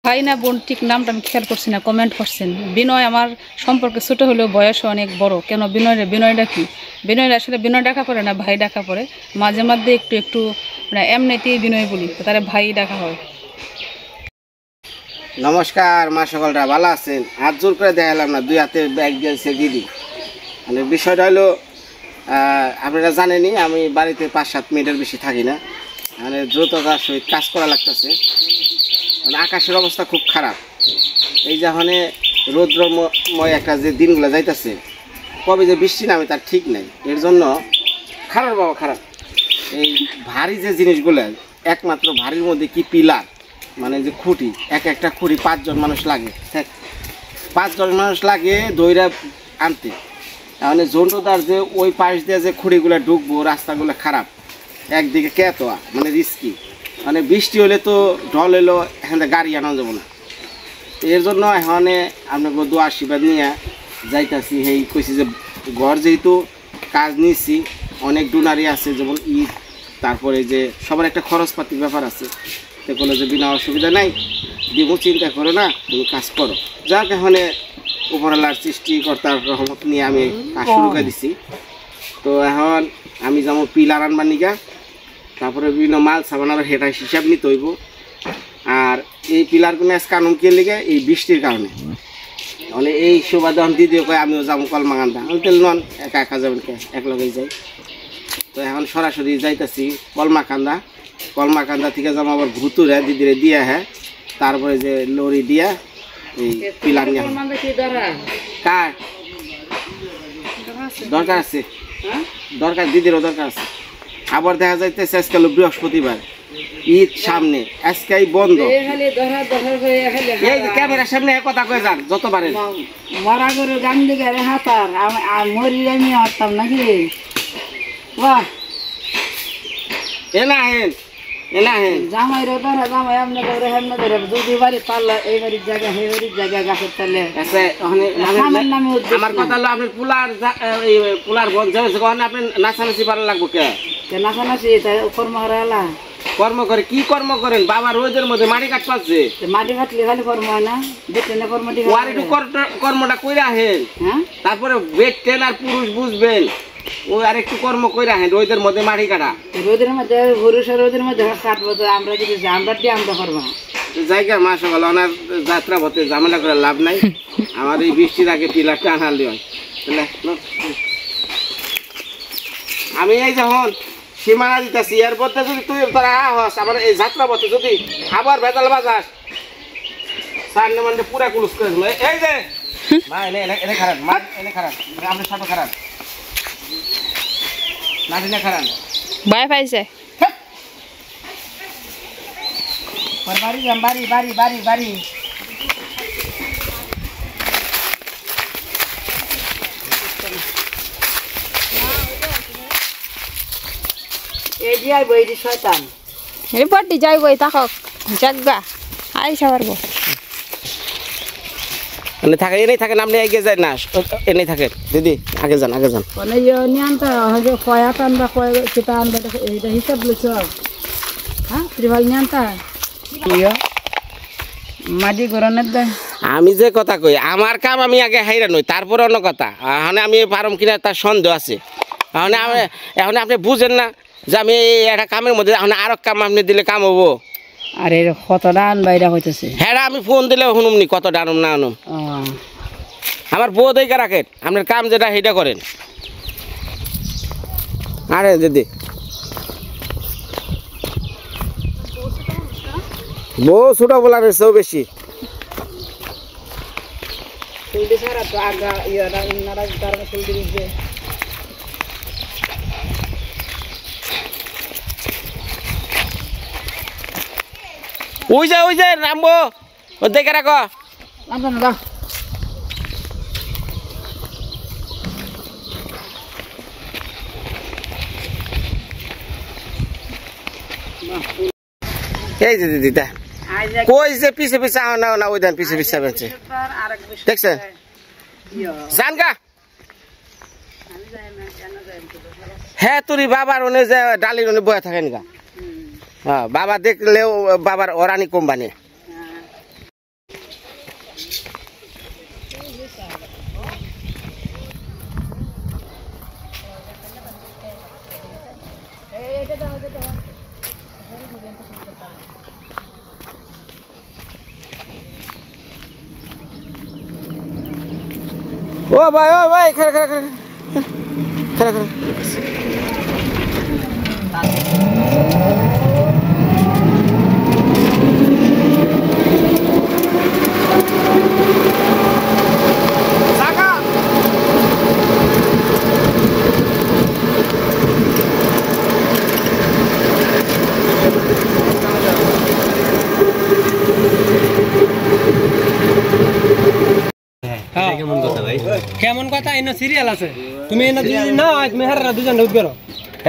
ভাই না বোন ঠিক নামটা আমি খেয়াল করছি না, কমেন্ট করছেন। বিনয় আমার সম্পর্কে ছোট হলেও বয়সও অনেক বড়। কেন বিনয়টা কি? বিনয় আসলে বিনয় ডাকা পড়ে না, ভাই ডাকা পড়ে। মাঝে মাঝে একটু একটু মানে এমনিতেই বিনয় বলি, তো তারা ভাই ডাকা হয়। নমস্কার মা, সকলরা ভালো আছেন? হাত জোর করে দেখালাম না, দুই হাতে ব্যাগ দিয়েছে দিদি। মানে বিষয়টা হলো, আপনারা জানেনই আমি বাড়িতে 5-7 মিনিটের বেশি থাকি না। মানে দ্রুততার সহিত কাজ করা লাগতেছে। মানে আকাশের অবস্থা খুব খারাপ। এই যে মানে রৌদ্রময় একটা যে দিনগুলো যাইতেছে, কবে যে বৃষ্টি নামে তার ঠিক নাই। এর জন্য খারাপ বাবা খারাপ। এই ভারী যে জিনিসগুলো, একমাত্র ভারীর মধ্যে কি পিলার, মানে যে খুঁটি, একটা খুঁটি 5 জন মানুষ লাগে, 5 জন মানুষ লাগে দইরা আনতে। মানে জন্টুদার যে ওই পাশ দিয়ে যে খুঁড়িগুলো ঢুকবো, রাস্তাগুলো খারাপ, একদিকে কেতোয়া, মানে রিস্কি। মানে বৃষ্টি হলে তো ঢল এলো, এখানে গাড়ি আনা যাবো না। এর জন্য এখানে আপনাকে দোয়া আশীর্বাদ নিয়ে যাইতেছি। এই কইছি যে ঘর যেহেতু কাজ নিচ্ছি, অনেক ডোনারি আছে, যেমন ঈদ, তারপরে যে সবার একটা খরচপাতির ব্যাপার আছে। তো বলে যে বিনা অসুবিধা নাই, দিব, চিন্তা করো না, তুমি কাজ করো। যাক, এখানে উপরওয়ালার সৃষ্টিকর্তার রহমত নিয়ে আমি কাজ শুরু করে দিছি। তো এখন আমি যেমন পিলার আনবার নিগা, তারপরে বিভিন্ন মাল সাবানার হেটা হিসাব নিতে হইব। আর এই পিলারগুলো আজকে আনুম কে লেগে, এই বৃষ্টির কারণে। মানে এই সুবাদে দিদিও কয় আমিও যাবো কলমাকান্দা। আমি তেল নন, একা যাবেন কে, এক লগেই যাই। তো এখন সরাসরি যাইতেছি কলমাকান্দা থেকে যাবো আবার ভুতুরে দিদিরে দিয়ে, হ্যাঁ, তারপরে যে লরি দিয়া এই পিলার নিয়ে কার দরকার আছে, দরকার দিদিরও দরকার আছে। আবার দেখা যাইতেছে আজকে হলো বৃহস্পতিবার, ঈদ সামনে, আজকেই বন্ধ। এই ক্যামেরার সামনে কথা কয়ে যান যতবারে। মরা গরু গান দিকে হাতার মরি আমি হারতাম নাকি বাহ। এনা হেন জামাই রে ধরা, জামাই এমনি ধরে হেমনে ধরে, দুই বাড়ি পাল্লা, এই বাড়ির জায়গা সেই বাড়ির জায়গা, গাছের তলে। আমার কথা হলো আপনি পুলার বন্ধ আপনি নাচানাচি পারা লাগবো কে? নাচানাচি কর্ম হারালা কর্ম করে কি কর্ম করেন? বাবা রোদের মধ্যে মাটি কাট পাচ্ছে, মাটি কাটলে খালি কর্ম হয় না, দেখলেন না কর্মটা কইরা হেন। হ্যাঁ, তারপরে বেড টেন আর পুরুষ বুঝবেন, ও আর একটু কর্ম কইরা হেন, রোদের মধ্যে মাটি কাটা। রোদের মধ্যে পুরুষের রোদের মধ্যে কাটবো তো আমরা যদি আমরা দিয়ে আমরা করবো জায়গা। মা সকাল ওনার যাত্রা পথে ঝামেলা করে লাভ নাই। আমার এই বৃষ্টির আগে পিলারটা আনালি হয়। আমি এই যখন সীমানা দিতেছি, এর মধ্যে যদি তুই তোরা হস আমার এই যাত্রা পথে যদি আবার ভেজাল বাজাস, সামনে মানে পুরা কুলুস করে দিল। এই যে মা এনে খারাপ, মা এনে খারাপ, আপনার সাথে খারাপ না দিলে খারাপ ভয় পাইছে। বাড়ি যাম, বাড়ি বাড়ি বাড়ি বাড়ি এই যে আইব, এই যে শয়তান রিপোর্টটি যাইব, থাকক জাগা আইসা পারবো। এনে থাকে, এনেই থাকেন, আপনি এগিয়ে যায় না, এনেই থাকেন দিদি, আগে যান আগে যান। মানে নিয়ানটা হয়তো কয়া টানবা, কয় সেটা আনবা, এইটা হিসাব লইছ। হ্যাঁ, ত্রিভাল নিয়ানটা মাটি গরনের দেয়। আমি যে কথা কই, আমার কাম আমি আগে হাইরা নই, তারপরে অন্য কথা। এখন আমি পারম কিনা তার সন্দেহ আছে। এখন আপনি বুঝেন না যে আমি একটা কামের মধ্যে এখন আরো কাম আপনি দিলে কাম হবো। আরে কতটা আনবা এটা হইতেছে। হ্যাঁ, আমি ফোন দিলে শুনুমনি কতটা আনুম না আনুম। আমার বউ দেখে রাখেন, আপনার কাম যেটা সেইটা করেন। আরে দিদি, বউ ছোট বলার চেয়েও বেশি। ওই যে রামবো, ও দেখে রাখো। এই যে দিদি কই যে পিছে পিছে না ওই দেন পিছে পিছে বেঁচে দেখছেন জান গা। হ্যাঁ, তোর বাবার ওনে যে ডালির ওনে বয়ে থাকেন গা। হ্যাঁ, বাবা দেখলেও বাবার ওরানি কোম্পানি। ও ভাই খারা খারা খারা খারা খারা কেমন কথা এনে সিরিয়াল আছে তুমি এনে যদি না হয় তুমি হারা দুজন উঠ করো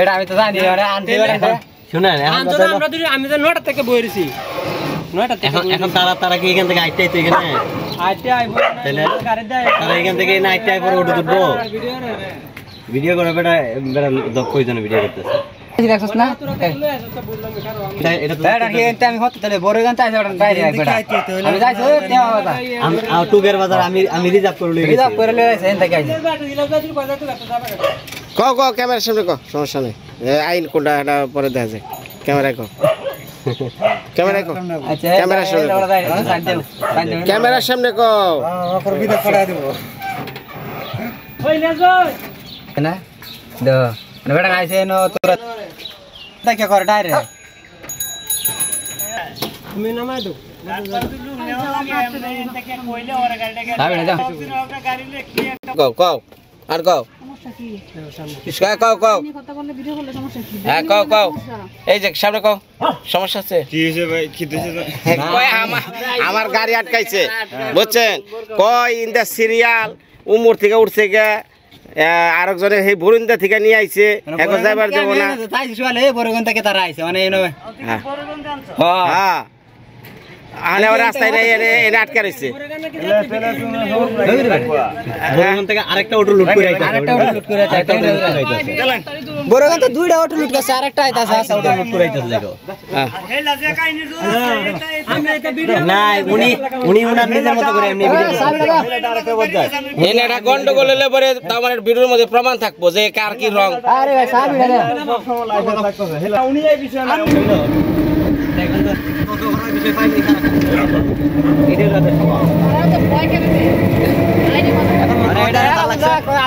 এটা আমি তো জানি ওরে আনতে শুনেন আমি তো 9টা থেকে বইরেছি 9টা থেকে এখন তারা কি এখান থেকে আইতে তো এখানে আইতে আইবো গাড়ি দেয় তারা এখান থেকে না আইতে আইবো উঠে উঠবো ভিডিও করে বেটা কয়জন ভিডিও করতেছে দেখছস না এটা তো এটা আমি হতে তাহলে বড় গান তাইছে ওটা বাইরে বেটা আমি যাইছো তেও বাজার আমি টুগের বাজার আমি রিজার্ভ করে লই আইছে এখান থেকে আইছে কও ক্যামেরার সামনে কও সমস্যা নেই আইন কোনটা এটা পরে দেখা যায় ক্যামেরায় কও ক্যামেরায় কও আচ্ছা ক্যামেরার সামনে ক্যামেরার সামনে কও ওকর ভিডিও করে দেব ওই লে যাই না দো বেটা আইছে নো তোরা দেখে করে ডাইরেক্ট তুমি নামাই দাও কও আর কও কও হ্যাঁ কও এই যে সামনে কও সমস্যা আছে কি হয়েছে ভাই কি আমার গাড়ি আটকাইছে বুঝছেন কয় ইন দা সিরিয়াল উমর থেকে উঠছে গে আরেকজনে সেই বরুন্দা থেকে নিয়ে আইছে এখন যাইবার দেব না বরগন থেকে তারা আইছে মানে হ্যাঁ আনে রাস্তায় নাই এনে আটকা রইছে বরগন থেকে আরেকটা অটো লুট করে আইছে বরগন তো দুইটা অটো লুট করছে আরেকটা আইতাছে আছে অটো লুট করে আইতাছে দেখো না উনি উনার নিজের মতো করে এমনি ভিডিও এনে একটা গন্ডগোল হলে পরে আমার ভিডিওর মধ্যে প্রমাণ থাকবো যে কার কি রং আরে ভাই সাবি না উনি এই বিষয় না দেখেন তো কত বড় বিষয় পাইনি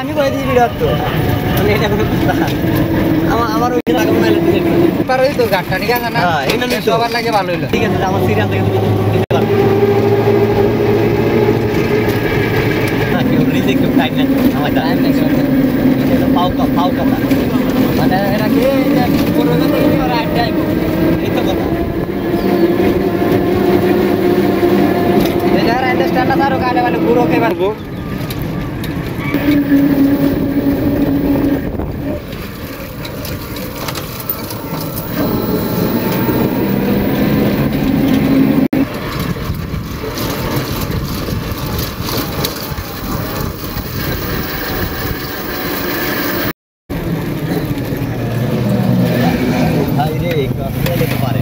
আমি করে দিই ভিডিও তো মানে এটা কোনো কথা আমার ওই লাগে মনে হলো পার হই তো গাড়টা ঠিক আছে না হ্যাঁ এটা নিয়ে সবার লাগে ভালো হলো ঠিক আছে আমার সিরিয়াল থেকে দিতে পারবো না কি রিজেক্ট একটু টাইম না আমার টাইম নেই এটা পাও কথা মানে এটা কি পুরো কথা কি করে আইতে আইবো এই তো কথা यार अंडरस्टैंड ना तारो काले वाले गुरो के बारे हाय रे एक पारे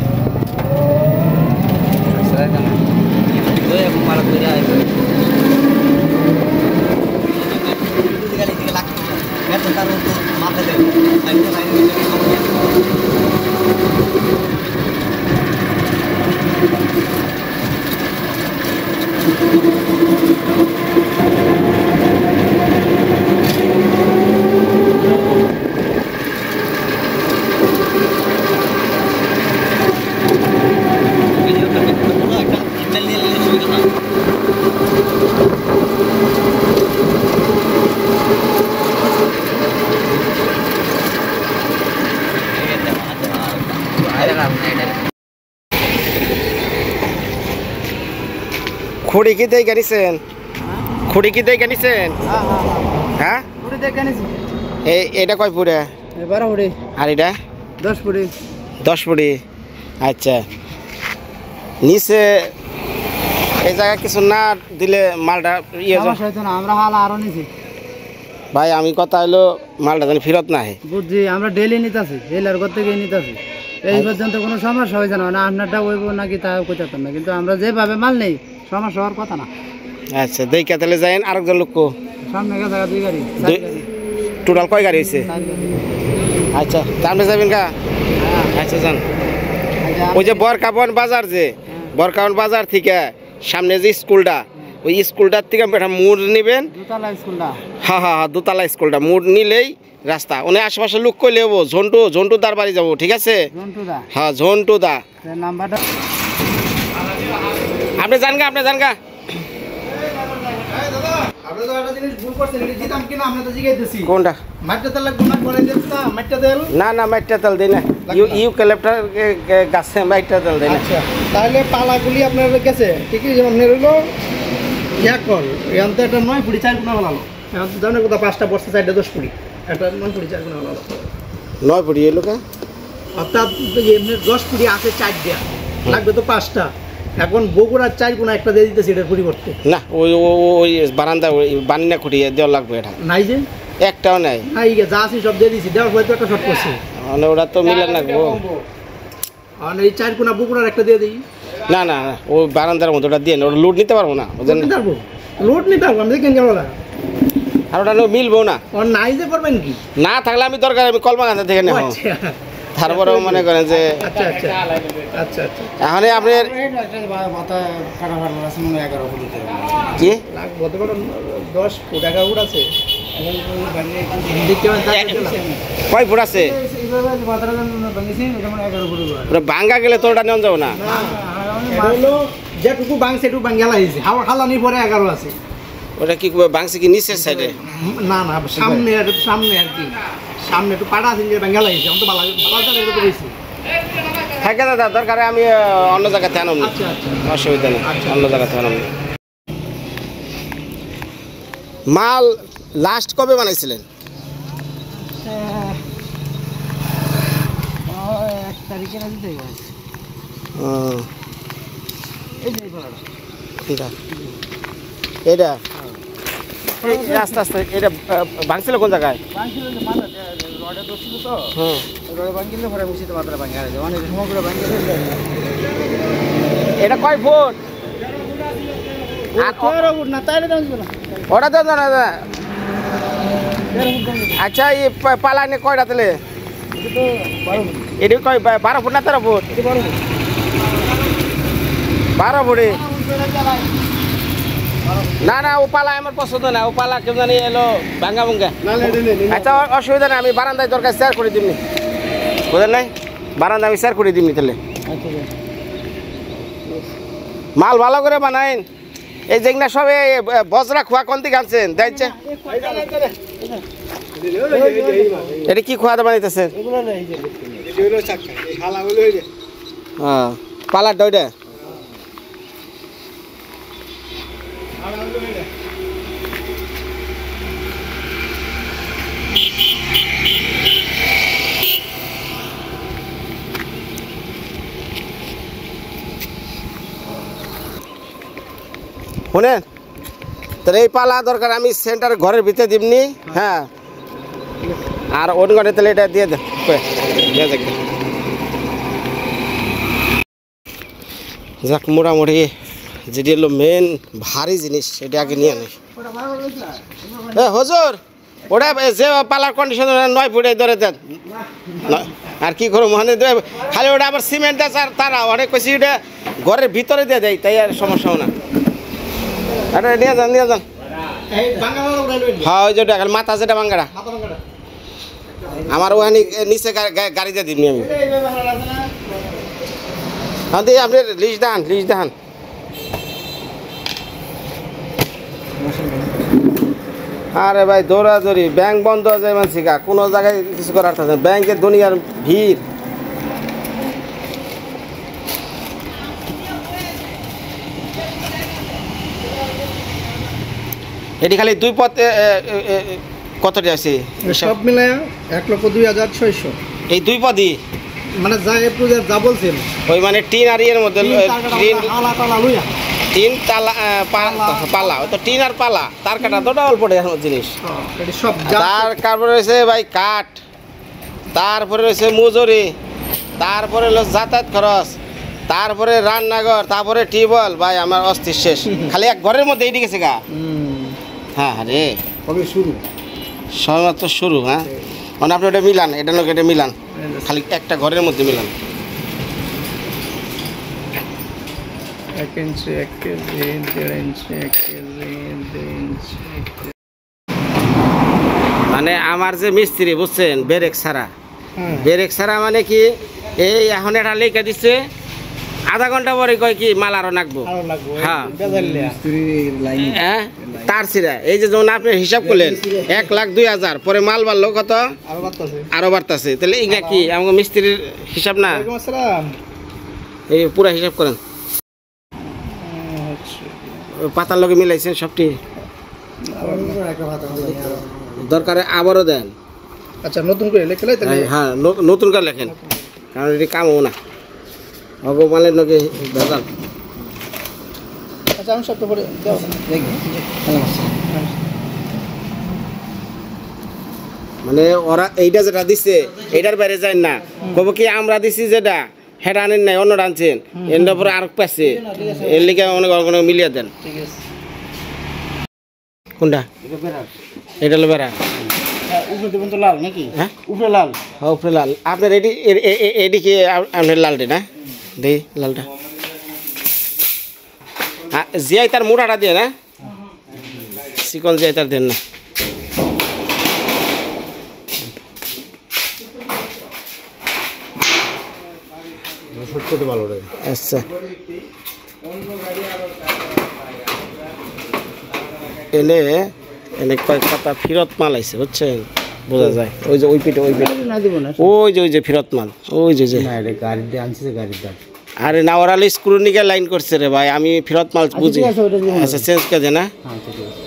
malah beda itu. Itu kali 3 lakh. Biar bentar untuk mata deh. খুঁড়ি কি দেই গানিছেন খুঁড়ি কি দেই গানিছেন হ্যাঁ পুরি দেখ গানিছি এটা কয় পুরে 12 পুরি আর এটা 10 পুরি 10 পুরি আচ্ছা নিচে এই জায়গা কিছু না দিলে মালটা ইয়ে সমস্যা হইতো না আমরা হাল আরো নিছি ভাই আমি কথা হলো মালটা জানি ফেরত না হয় বুঝছি আমরা ডেইলি নিতাছি এলার করতে গিয়ে নিতাছি এই পর্যন্ত কোনো সমস্যা হইছে না আপনারটা হইব নাকি তা কইতাম না কিন্তু আমরা যেভাবে মাল নেই সমস্যা হওয়ার কথা না আচ্ছা দেইকা তাহলে যাইন আরেকজন লোক সামনে গেছে 2 গাড়ি টোটাল কয় গাড়ি হইছে আচ্ছা সামনে যাবেন কা আচ্ছা যান ওই যে বরকাবন বাজার যে বরকাবন বাজার থেকে সামনে যে স্কুলটা ওই স্কুলটার থেকে একটা মোড় নেবেন। দুতলা স্কুলটা। হ্যাঁ হ্যাঁ হ্যাঁ, দোতলা স্কুলটা মোড় নিলেই রাস্তা। উনি আশেপাশে লোক কইলে যাবো, ঝন্টু দার বাড়ি যাবো, ঠিক আছে? জন্টুদা। হ্যাঁ ঝন্টু দা। নাম্বারটা আপনি জান গা। আপনি তো একটা জিনিস ভুল করছেন, এটা দিতাম কিনা আমরা তো জিগাইতেছি। কোনটা? মাটির তেল লাগবে না, করে দিতে না মাটির তেল। না মাইটটা তেল দেই না, ইউক্যালিপটাস গাছে মাইটটা তেল দেই না। আচ্ছা, তাহলে পালাগুলি আপনার গেছে ঠিকই, যেমন হইলো কল এখান থেকে একটা 9 ফুটি 4 কোনা বানালো। এখন তো জানেন কোথা 5টা বর্ষা 4টা 10 ফুটি, একটা 9 ফুটি 4 কোনা বানালো। 9 ফুটি এলো কা? অর্থাৎ এমনি 10 ফুটি আছে 4 দেয়া, লাগবে তো 5টা। এখন বগুড়ার 4 কোনা একটা দিয়ে দিতেছি এটার পরিবর্তে। না ওই বারান্দা বান্না খুঁটি দেওয়া লাগবে, এটা নাই যে একটাও নাই। নাই যা আছে সব দিয়ে দিছি, দেওয়ার পরে তো একটা শর্ট করছে। মানে ওরা তো মিলে না গো। আর এই 4 কোনা বগুড়ার একটা দিয়ে দিই। না ওই বারান্দার মধ্যে ওটা দিয়ে না, ওটা লোড নিতে পারবো না। লোড নিতে পারবো আমি, দেখেন যাবো না। আর ওটা মিলবো না। আর নাই যে করবেন কি? না থাকলে আমি দরকার আমি কলমাগান্ধা থেকে নেব। তারপরেও মনে করেন যে আচ্ছা আচ্ছা আচ্ছা আচ্ছা এখন আপনার কি 10 ফুট 11 ফুট আছে। কয় ফুট আছে? ওটা ভাঙ্গা গেলে তো ওটা নেওয়া যাবো না। যেটুকু ভাঙছে একটু ভাঙ্গা লাগিয়েছে, হাওয়া খালানি পরে 11 আছে। ওটা কি ভাঙছে কি নিচের সাইডে? না সামনে আর কি, সামনে একটু পাড়া আছে যে ভাঙ্গা লাগিয়েছে। আমি তো ভালো করেছি। থাকে দাদা, দরকারে আমি অন্য জায়গাতে আনব না, অসুবিধা নেই, অন্য জায়গাতে আনব না। মাল লাস্ট কবে বানাইছিলেন? 1 তারিখে না দিতে গেছে। এটা আস্তে আস্তে এটা ভাঙছিল কোন জায়গায়? এটা কয় ফুট? ওটা তো না। আচ্ছা এই পালা নিয়ে কয়টা তাহলে? এটা কয় 12 ফুট না 13 ফুট? 12 ফুটে। না ও পালা আমার পছন্দ না, ও পালা কেউ জানি এলো ভাঙ্গা ভুঙ্গা। আচ্ছা অসুবিধা নেই, আমি বারান্দায় দরকার শেয়ার করে দিমনি, বুঝলেন নাই? বারান্দা আমি শেয়ার করে দিমনি তাহলে। মাল ভালো করে বানাইন। এই যেগুলা সব বজরা খোয়া কোন দিকে আনছেন দেখছে? এটা কি খোয়া বানাইতেছেন? হ্যাঁ পালারটা ওইটা। শুনেন তাহলে এই পালা দরকার আমি সেন্টার ঘরের ভিতরে দিমনি। হ্যাঁ আর অন্য ঘরে তাহলে এটা দিয়ে দেন। যাক মোটামুটি যেটি হলো মেন ভারী জিনিস সেটা আগে নিয়ে আনি। হুজুর ওটা যে পালার কন্ডিশন 9 ফুটে ধরে দেন। আর কি করবো মানে খালি ওটা আবার সিমেন্ট আছে আর তারা অনেক কইছি ওটা ঘরের ভিতরে দিয়ে দেয়, তাই আর সমস্যাও না। আরে নিয়ে যান। হ্যাঁ ওই যেটা মাথা যেটা ভাঙ্গাটা আমার ওখানে নিচে গাড়িতে দিবনি আমি। হ্যাঁ দিয়ে আপনি লিস্ট দেখান। আরে ভাই দৌড়াদৌড়ি, ব্যাংক বন্ধ হয়ে যায় মানসি গা, কোনো জায়গায় কিছু করার থাকে না, ব্যাংকের দুনিয়ার ভিড়। এটি খালি 2 পথে কতটি আছে? সব মিলে 1,02,600। এই 2 পদই মানে যা একটু যা বলছেন ওই মানে টিন আর ইয়ের মধ্যে টিন পালা, তো টিন আর পালা তার কাটা তো ডাবল পড়ে জিনিস। তারপরে রয়েছে ভাই কাঠ, তারপরে রয়েছে মজুরি, তারপরে হলো যাতায়াত খরচ, তারপরে রান্নাঘর, তারপরে টিউবওয়েল। ভাই আমার অস্থির শেষ, খালি এক ঘরের মধ্যে এইটি গেছে গা। হ্যাঁ রে কবে শুরু? সবেমাত্র শুরু। হ্যাঁ মানে আপনি ওটা মিলান, এটা লোক এটা মিলান, খালি একটা ঘরের মধ্যে মিলান। 1 ইঞ্চি 1 কেজি 1.5 ইঞ্চি 1 কেজি 2 ইঞ্চি 1 কেজি। মানে আমার যে মিস্ত্রি বুঝছেন ব্রেক ছাড়া, হ্যাঁ ব্রেক ছাড়া মানে কি এই এখন এটা লেখা দিচ্ছে আধা ঘন্টা পরে কয় কি মাল আরো নাকবো। আরো লাগবে হ্যাঁ। বেজালিয়া হ্যাঁ তার ছিঁড়া এই যে যেমন আপনি হিসাব করলেন 1,02,000 পরে মাল বাড়লো কত আরো বাড়তাছে। আরো বাড়তাছে, তাহলে এইটা কি আমাকে মিস্ত্রির হিসাব না? ওয়ালাইকুম আসসালাম। এই পুরা হিসাব করেন, আচ্ছা ওই পাতার লগে মিলাইছেন সবটি, দরকারে আবারও দেন। আচ্ছা নতুন করে লিখলে তাহলে হ্যাঁ নতুন করে লেখেন, কারণ এটি কামও না ভগবানের লগে ভেজাল। আচ্ছা আমি সব তো পরে দাও মানে ওরা এইটা যেটা দিচ্ছে এইটার বাইরে যায় না, কব কি আমরা দিছি যেটা হেটা আনেন নাই অন্য আনছেন এর পরে আর পাচ্ছে, এর লিগে অনেক অনেক মিলিয়ে দেন। ঠিক আছে। কোনটা? এটা হলো বেড়া। উপরে দেবেন তো লাল নাকি? হ্যাঁ উপরে লাল। হ্যাঁ উপরে লাল। আপনার এটি কি আপনার লালটি না? দেই লালটা জিয়াই তার মোটাটা দিয়ে না, চিকন জিয়াই তার দেন না। আচ্ছা এনে এনে কয়েক পাতা ফিরত মাল আইছে বুঝছেন, বোঝা যায় ওই যে ওই পিঠে ওই পিঠে না দিব না। ওই যে ফিরত মাল ওই যে গাড়ি দিয়ে আনছে গাড়ির দাম। আরে না ওরা স্ক্রু নিকে লাইন করছে রে ভাই, আমি ফিরত মাল বুঝি। ঠিক আছে, ওটা দিয়ে আচ্ছা চেঞ্জ করে দে না। হ্যাঁ ঠিক আছে।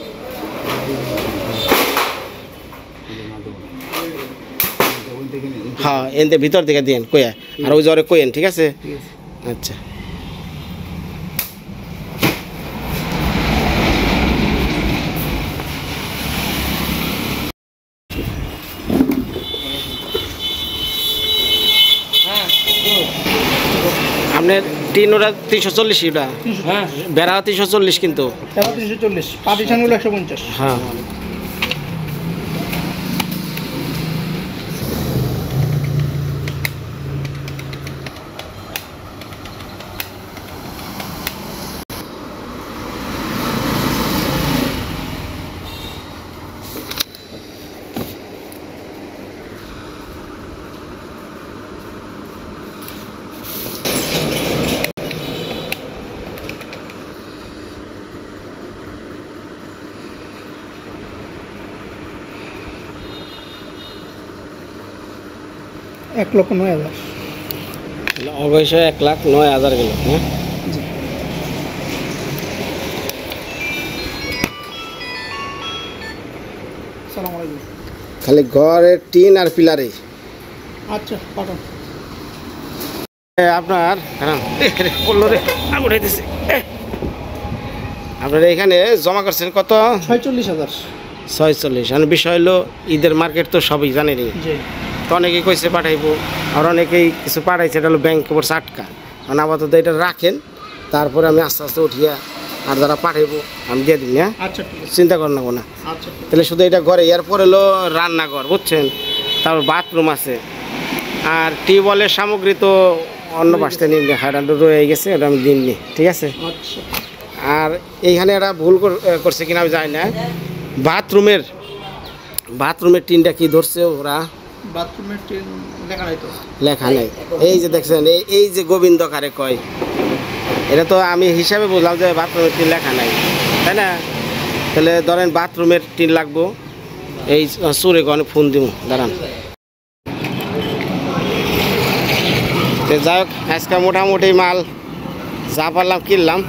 হ্যাঁ এনতে ভিতর দিকে দিয়েন কইয়া, আর ওই যে ওরে কইেন, ঠিক আছে? আচ্ছা আপনার টিন ওটা 340, ওটা হ্যাঁ বেড়া 340 কিন্তু। 340 পার্টিশন হলো 150। হ্যাঁ এক লক্ষ 9,000। অবশ্য 1,09,000 গেল। হ্যাঁ আসসালামু আলাইকুম। খালি ঘরের টিন আর পিলারে আচ্ছা পাঠান। আপনার বললো রে আমি উঠাইতেছি। আপনারা এখানে জমা করছেন কত? 46,000। 46। আর বিষয় হলো ঈদের মার্কেট তো সবই জানেনি, জি তো অনেকেই কইছে পাঠাইবো, আর অনেকেই কিছু পাঠাইছে, এটা হলো ব্যাংকে পড়ছে আটকা। মানে আপাতত এটা রাখেন, তারপরে আমি আস্তে আস্তে উঠিয়া আর যারা পাঠাইবো আমি দিয়ে দিন। হ্যাঁ আচ্ছা ঠিক আছে। চিন্তা করেন না কোনো। আচ্ছা তাহলে শুধু এটা ঘরে, এরপর হলো রান্নাঘর বুঝছেন, তারপর বাথরুম আছে, আর টিউবওয়েলের সামগ্রী তো অন্য পাশে নিন, হাইড্রান্ড রয়ে গেছে, ওটা আমি দিননি, ঠিক আছে? আচ্ছা আর এইখানে এরা ভুল করছে কিনা আমি জানি না, বাথরুমের টিনটা কি ধরছে ওরা বাথরুমের টিন দেখা নাই তো। লেখা নেই। এই যে দেখছেন এই যে গোবিন্দ কারে কয়, এটা তো আমি হিসাবে বুঝলাম যে বাথরুমের টিন লেখা নাই, তাই না? তাহলে ধরেন বাথরুমের টিন লাগবো, এই সুরে গনে ফোন দিব, দাঁড়ান। যাই হোক আজকে মোটামুটি মাল যা পারলাম কিনলাম,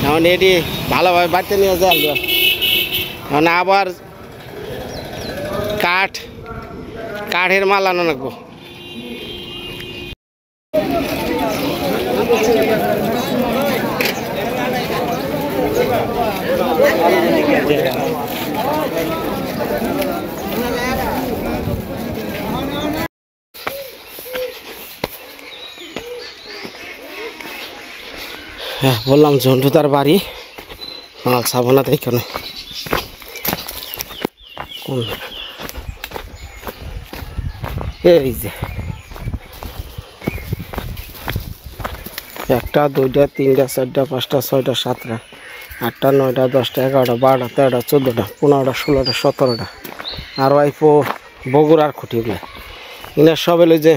এখন এটি ভালোভাবে বাড়িতে নিয়ে যায়। এখন আবার কাঠের মাল আনা লাগবো। হ্যাঁ বললাম ঝন্টু তার বাড়ি, মাল ছাবো না তাই কেন। এই যে একটা, দুইটা, তিনটা, চারটা, পাঁচটা, ছয়টা, সাতটা, আটটা, নয়টা, 10টা, 11টা, 12টা, 13টা, 14টা, 15টা, 16টা, 17টা। আর আইপো বগুড়ার খুঁটি এগুলা, এগুলা সব এলো যে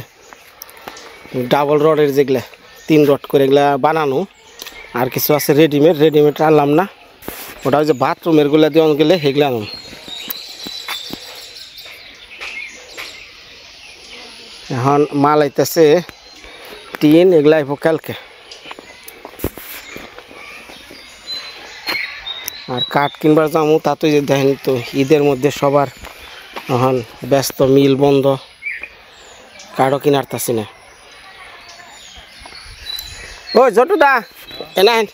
ডাবল রডের যেগুলা 3 রড করে এগুলা বানানো। আর কিছু আছে রেডিমেড আনলাম না, ওটা ওই যে বাথরুমের গুলা দিয়ে গেলে সেগুলো আনলাম। এখন মাল আইতেছে টিন, এগুলা আইব কালকে। আর কাঠ কিনবার যাবো, তা তো যে দেখেন তো ঈদের মধ্যে সবার এখন ব্যস্ত, মিল বন্ধ, কাঠও কিনারতাছি না। ও জটুদা এনাহেন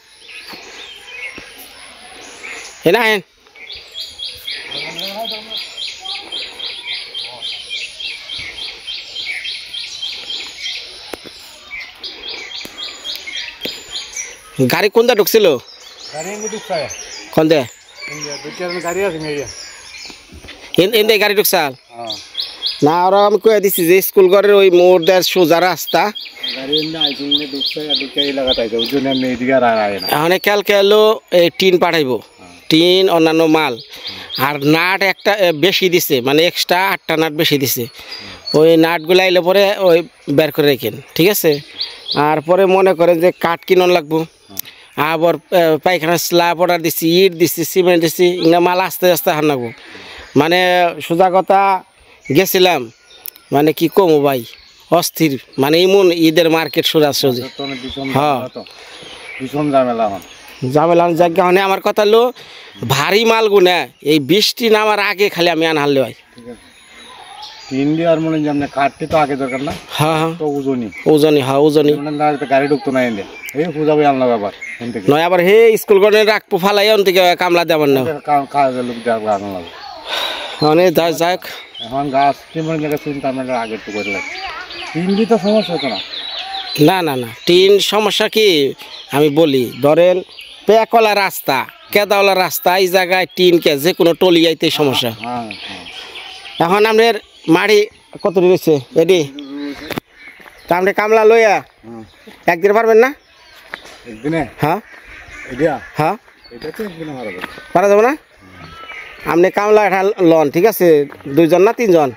এনাহেন, গাড়ি কোনটা ঢুকছিল? কোন দে এনে গাড়ি ঢুকছাল না? ওরা আমি কয়ে দিছি যে স্কুল ঘরের ওই মোড় দেয় সোজা রাস্তা, এখন কালকে এলো এই টিন পাঠাইব, টিন অন্যান্য মাল। আর নাট একটা বেশি দিছে, মানে এক্সট্রা 8টা নাট বেশি দিছে। ওই নাটগুলো আইলে পরে ওই বের করে রেখেন, ঠিক আছে? আর পরে মনে করেন যে কাঠ কিনন লাগবো, আবার পায়খানা স্ল্যাব অর্ডার দিছি, ইট দিছি, সিমেন্ট দিছি, ইংরা মাল আস্তে আস্তে হার লাগবো। মানে সোজা কথা গেছিলাম, মানে কি কমো ভাই, অস্থির, মানে এমন ঈদের মার্কেট সোজাসুজি। হ্যাঁ ঝামেলা জায়গা মানে আমার কথা হলো ভারী মাল গুনা এই বৃষ্টি নামার আগে খালি আমি আনহারলে হয়। নয় আবার হে স্কুল করে রাখবো ফালাই থেকে কামলা দেবার না, মানে যাক এখন গাছ চিন্তা আগে তো করলে তো সমস্যা হতো না। না না না, টিন সমস্যা কি আমি বলি, ধরেন পেকলা রাস্তা, কেদাওয়ালা রাস্তা, এই জায়গায় টিন কে যে কোনো টলি আইতে সমস্যা। এখন আমাদের মাড়ি কত রয়েছে এডি, তা আপনি কামলা লইয়া একদিন পারবেন না? একদিনে? হ্যাঁ হ্যাঁ পারা যাবো না? আপনি কামলা এটা লন, ঠিক আছে? 2 জন না 3 জন?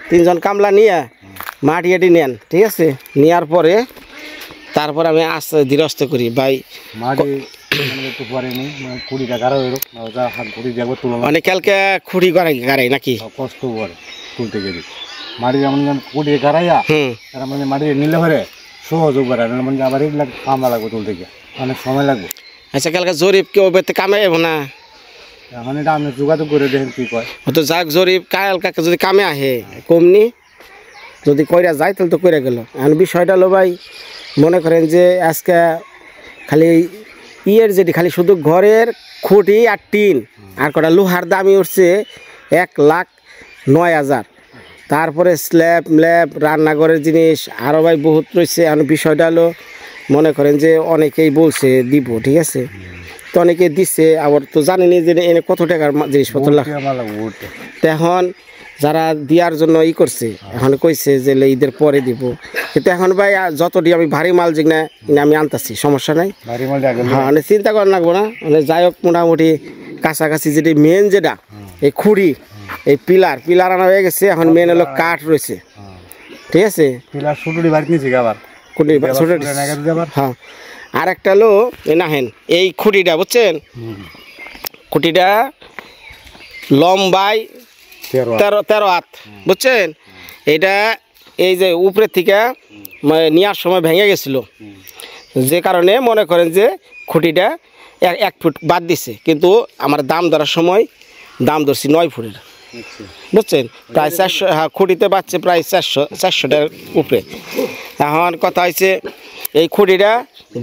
3 জন কামলা নিয়ে মাটি এটি নেন, ঠিক আছে? নেওয়ার পরে তারপর আমি আস্তে ধীরস্থ করি ভাই। মানে কালকে খুঁড়ি গাড়াই নাকি কষ্ট করে তুলতে গেলি মাটি, যেমন কুড়িয়ে গাড়াইয়া তারা মানে মাটি নিলে পরে সহযোগ করে, মানে আবার এগুলা কামলা লাগবে তুলতে গিয়ে, অনেক সময় লাগবে। আচ্ছা কালকে জরিপ কেউ কামে যাবো না? এখন এটা আপনি যোগাযোগ করে দেখেন কি কয়। তো যাক জরিপ কালকে যদি কামে আহে কমনি, যদি কইরা যায় তাহলে তো কইরা গেল। এখন বিষয়টা হলো ভাই, মনে করেন যে আজকে খালি ইয়ের যেটি খালি শুধু ঘরের খুঁটি আর টিন আর কটা লোহার দামই উঠছে 1,09,000। তারপরে স্ল্যাব ম্ল্যাব রান্নাঘরের জিনিস আরও ভাই বহুত রয়েছে। এখন বিষয়টা হলো মনে করেন যে অনেকেই বলছে দিব, ঠিক আছে? তো অনেকে দিচ্ছে, আবার তো জানেনি যে এনে কত টাকার জিনিসপত্র লাগে। এখন যারা দেওয়ার জন্য ই করছে, এখন কইছে যে ঈদের পরে দিব, কিন্তু এখন ভাই যতটি আমি ভারী মাল যে না আমি আনতেছি, সমস্যা নাই। হ্যাঁ মানে চিন্তা করা লাগবো না, মানে যাই হোক মোটামুটি কাছাকাছি যেটি মেন যেটা এই খুঁড়ি, এই পিলার আনা হয়ে গেছে। এখন মেন হলো কাঠ রয়েছে, ঠিক আছে? হ্যাঁ আর একটা হলো নাহেন এই খুঁটিটা, বুঝছেন? খুঁটিটা লম্বায় 13 হাত, বুঝছেন? এটা এই যে উপরের থেকে নেওয়ার সময় ভেঙে গেছিল, যে কারণে মনে করেন যে খুঁটিটা 1 ফুট বাদ দিছে, কিন্তু আমার দাম ধরার সময় দাম ধরছি 9 ফুটের, বুঝছেন? প্রায় 400, হ্যাঁ খুঁটিতে বাচ্চে প্রায় 400টার উপরে। এখন কথা হয়েছে এই খুঁটিটা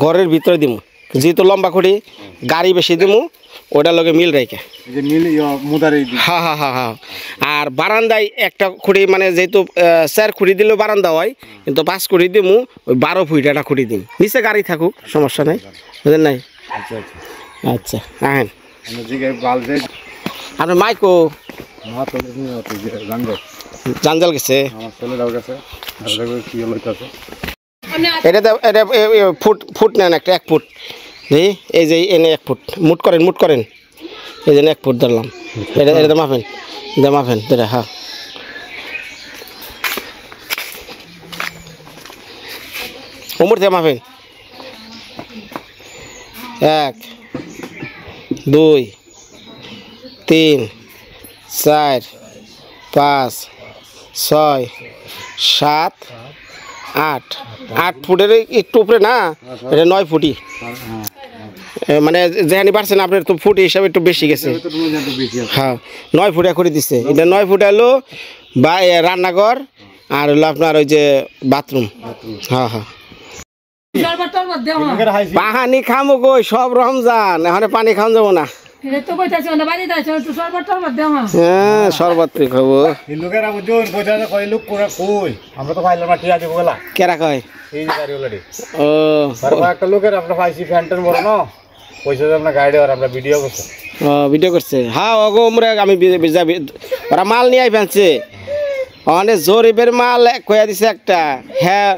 ঘরের ভিতরে দিব, যেহেতু লম্বা খুঁটি, গাড়ি বেশি দিমু, ওটার লগে মিল রেখে। হ্যাঁ হ্যাঁ হ্যাঁ হ্যাঁ। আর বারান্দায় একটা খুঁটি, মানে যেহেতু 4 খুঁটি দিলেও বারান্দা হয়, কিন্তু 5 খুঁটি দিমু, ওই 12 ফুট একটা খুঁটি দিম, নিচে গাড়ি থাকুক, সমস্যা নাই, বুঝলেন নাই? আচ্ছা হ্যাঁ। আপনার মাইকো জাঞ্জাল গেছে। এটা ফুট ফুট নেন একটা 1 ফুট দেখি এই যে এনে 1 ফুট মুট করেন এই জন্য 1 ফুট ধরলাম এটা মাফেন ধরে হ্যাঁ উমর থেকে মাফেন 1 2 3 4 5 6 7 8 ফুটের একটু উপরে না এটা 9 ফুটি মানে যেখানে পারছেন আপনার তো ফুট হিসাবে একটু বেশি গেছে হ্যাঁ 9 ফুট করে দিচ্ছে এটা 9 ফুট হলো বা রান্নাঘর আর হলো আপনার ওই যে বাথরুম হ্যাঁ পানি খামো কই সব রমজান এখন পানি খাওয়া যাবো না হ্যাঁ শরবত খাবো কেরা কয় একটা লোকের আপনার পাইছি ফ্যান্টের বড় না পয়সা আপনার গাইডে আমরা ভিডিও করছে ভিডিও করছে হ্যাঁ ওগো আমি ওরা মাল নিয়ে ফেলছে অনেক জরিবের মাল কয়া দিছে একটা হ্যাঁ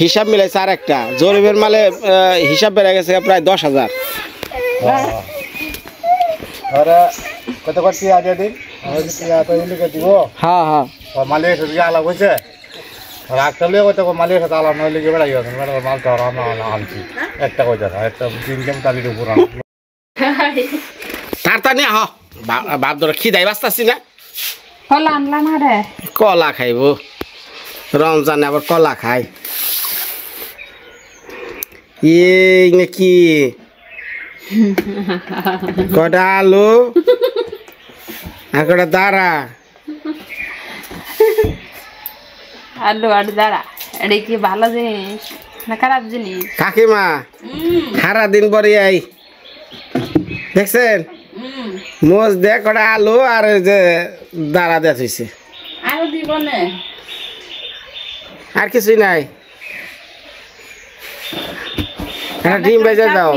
হিসাব মিলাইছে আর একটা জরিবের মালে হিসাব বেড়ে গেছে প্রায় 10,000 কত করছি আজ দিন দিব হ্যাঁ হ্যাঁ মালিকের সাথে আলাপ হয়েছে একটা লিয়ে কত মালিকের সাথে আলাপ নইলে বেড়াই গেছেন মালটা আনছি একটা কই দেখা একটা ইনকাম তালির উপর তাড়াতাড়ি হ বাপ ধরে খিদাই বাঁচতাছি না কলা খাইব রমজানে আবার কলা খাই এই নাকি কটা আলু আর কটা দাঁড়া আলু আর দাঁড়া এটা কি ভালো জিনিস না খারাপ জিনিস কাকিমা সারা দিন পরে আই দেখছেন মোজ দে কটা আলু আর যে দাঁড়া দেওয়া হয়েছে আরো দিব না আর কিছুই নাই ডিম ভেজে দাও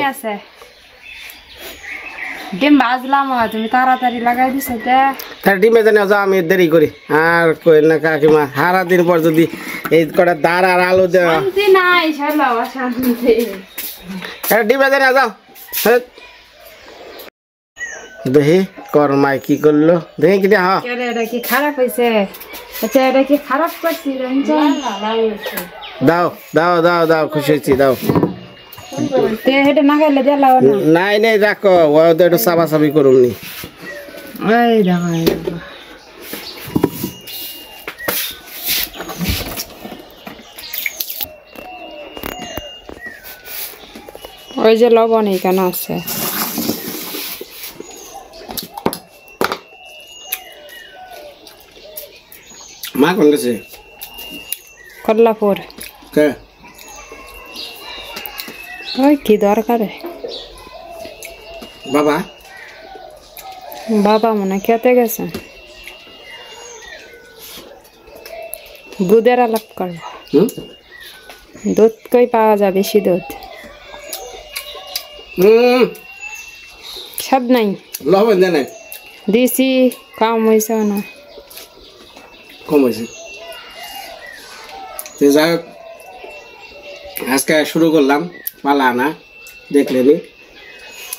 ডিম ভাজলাম তুমি তাড়াতাড়ি লাগাই দিছো তাহলে ডিম ভেজে নেওয়া যাও আমি দেরি করি আর কই না কাকিমা সারা দিন পর যদি এই কটা দাঁড়া আর আলু দেওয়া নাই শান্তি ডিম ভেজে নেওয়া যাও দেখি কর্মায় কি করলো দেখি কি হ্যাঁ এটা কি খারাপ হয়েছে আচ্ছা এটা কি খারাপ করছি দাও দাও দাও দাও খুশি হয়েছি দাও এটা না খাইলে দিলাও না নাই রাখো ও তো একটু সাবাসাবি করুন নি এই দেখো ওই যে লবণ এখানে আছে মা কোন গেছে কল্লাপুর কে ওই কি দরকার বাবা বাবা মনে খেতে গেছে দুধের আলাপ করবো দুধ কই পাওয়া যায় বেশি দুধ স্বাদ নাই লবণ দেয় নাই দিছি কম হয়েছে না কম হয়েছে যাই হোক আজকে শুরু করলাম পালা আনা দেখলেনি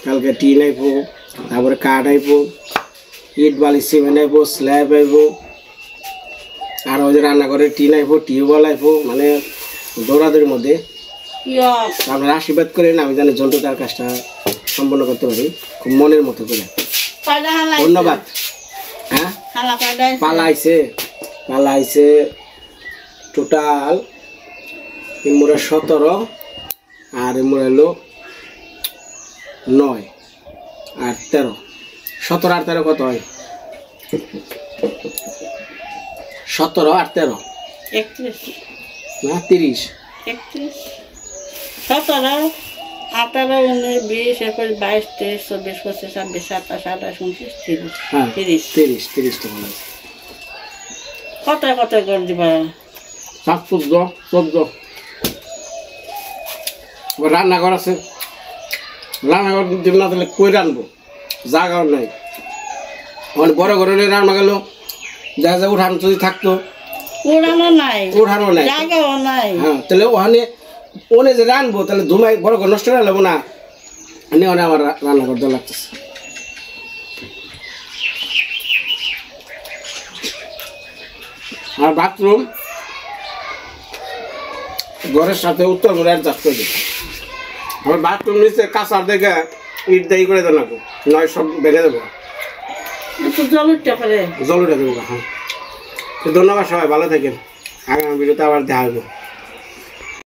কালকে টিন আইব তারপরে কাঠ আইব ইট বালি সিমেন্ট আইব স্ল্যাব আইব আর ওই যে রান্নাঘরে টিন আইব টিউবওয়েল আইব মানে দৌড়াদৌড়ির মধ্যে আপনারা আশীর্বাদ করেন আমি জানি জলটা তার কাজটা সম্পন্ন করতে পারি খুব মনের মতো করে ধন্যবাদ হ্যাঁ পালা আইছে টোটাল ইমুরা 17 আর ইমুরা হলো 9 আর 13 17 আর 13 কত হয় 17 আর 13 31 না 30 31 17 18 19 20 21 22 23 24 25 26 27 28 29 হ্যাঁ 30 তো মনে হয় কত করে দিবা 14 রান্নাঘর আছে রান্নাঘর দিব না তাহলে কই রানবো জায়গাও নাই মানে বড় ঘরে রান্না গেল যা উঠানো যদি থাকতো উড়ানো নাই জায়গাও নাই হ্যাঁ তাহলে ওখানে ওনে যে রানবো তাহলে ধুমাই বড় করে নষ্ট করে নেবো না, এনে আমার রান্না করতে লাগতেছে। আর বাথরুম ঘরের সাথে উত্তর করে অ্যাডজাস্ট করে দিই। আমার বাথরুম নিচে কাঁচার দেখে ইট দেই করে দেবো, নয় সব বেড়ে দেবো, জল উঠে দেবো। হ্যাঁ, ধন্যবাদ, সবাই ভালো থাকেন। আগামী ভিডিওতে আবার দেখা হবে।